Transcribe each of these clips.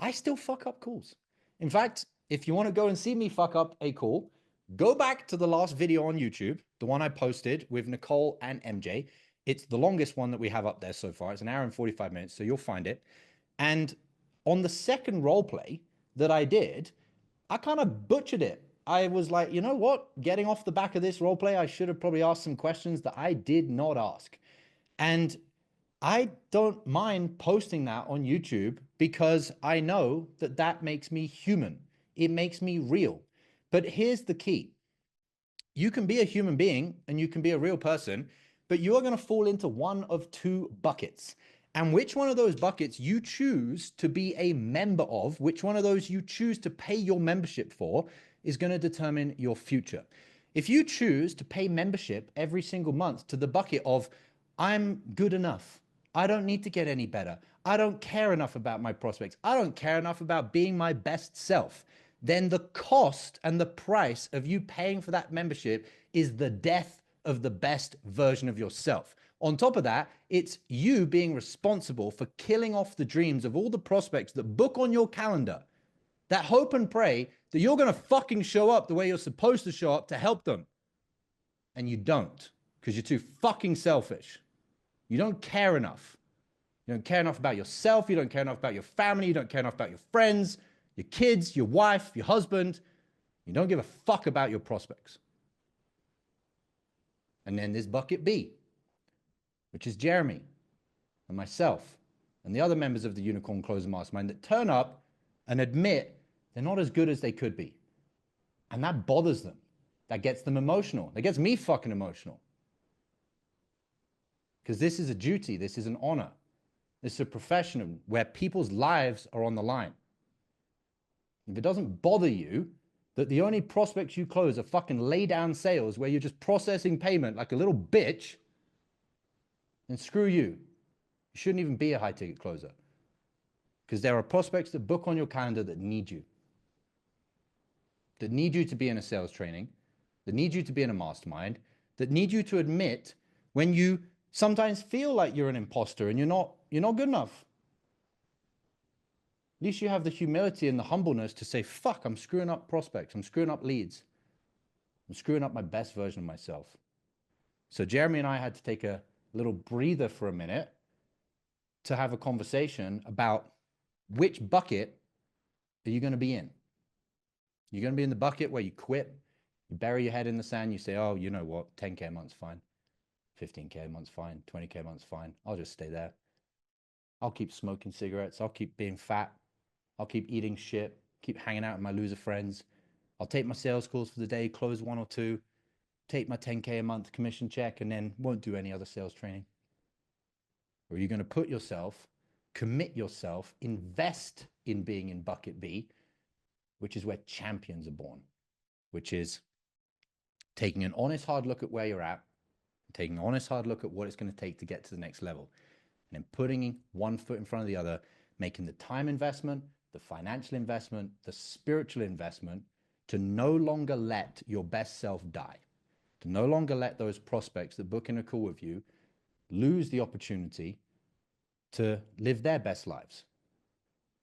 I still fuck up calls. In fact, if you want to go and see me fuck up a call, go back to the last video on YouTube, the one I posted with Nicole and MJ. It's the longest one that we have up there so far. It's an hour and 45 minutes, so you'll find it. And on the second role play that I did, I kind of butchered it. I was like, you know what? Getting off the back of this role play, I should have probably asked some questions that I did not ask. And I don't mind posting that on YouTube because I know that that makes me human. It makes me real. But here's the key. You can be a human being and you can be a real person, but you are going to fall into one of two buckets. And which one of those buckets you choose to be a member of, which one of those you choose to pay your membership for, is going to determine your future. If you choose to pay membership every single month to the bucket of, I'm good enough, I don't need to get any better, I don't care enough about my prospects, I don't care enough about being my best self, then the cost and the price of you paying for that membership is the death of the best version of yourself. On top of that, it's you being responsible for killing off the dreams of all the prospects that book on your calendar, that hope and pray that you're going to fucking show up the way you're supposed to show up to help them. And you don't, because you're too fucking selfish. You don't care enough. You don't care enough about yourself. You don't care enough about your family. You don't care enough about your friends, your kids, your wife, your husband. You don't give a fuck about your prospects. And then there's bucket B, which is Jeremy and myself and the other members of the Unicorn Closer Mastermind that turn up and admit they're not as good as they could be. And that bothers them. That gets them emotional. That gets me fucking emotional. Because this is a duty. This is an honor. This is a profession where people's lives are on the line. If it doesn't bother you that the only prospects you close are fucking lay down sales where you're just processing payment like a little bitch, then screw you. You shouldn't even be a high ticket closer. Because there are prospects that book on your calendar that need you to be in a sales training, that need you to be in a mastermind, that need you to admit when you sometimes feel like you're an imposter and you're not good enough. At least you have the humility and the humbleness to say, fuck, I'm screwing up prospects. I'm screwing up leads. I'm screwing up my best version of myself. So Jeremy and I had to take a little breather for a minute to have a conversation about which bucket are you going to be in. You're going to be in the bucket where you quit, you bury your head in the sand, you say, oh, you know what, 10K a month's fine, 15K a month's fine, 20K a month's fine. I'll just stay there. I'll keep smoking cigarettes. I'll keep being fat. I'll keep eating shit, keep hanging out with my loser friends. I'll take my sales calls for the day, close one or two, take my 10K a month commission check, and then won't do any other sales training. Or are you going to put yourself, commit yourself, invest in being in bucket B, which is where champions are born, which is taking an honest, hard look at where you're at, taking an honest, hard look at what it's going to take to get to the next level, and then putting one foot in front of the other, making the time investment, the financial investment, the spiritual investment to no longer let your best self die, to no longer let those prospects that book in a call with you lose the opportunity to live their best lives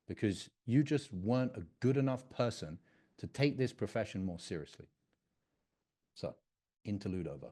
because you just weren't a good enough person to take this profession more seriously. So, interlude over.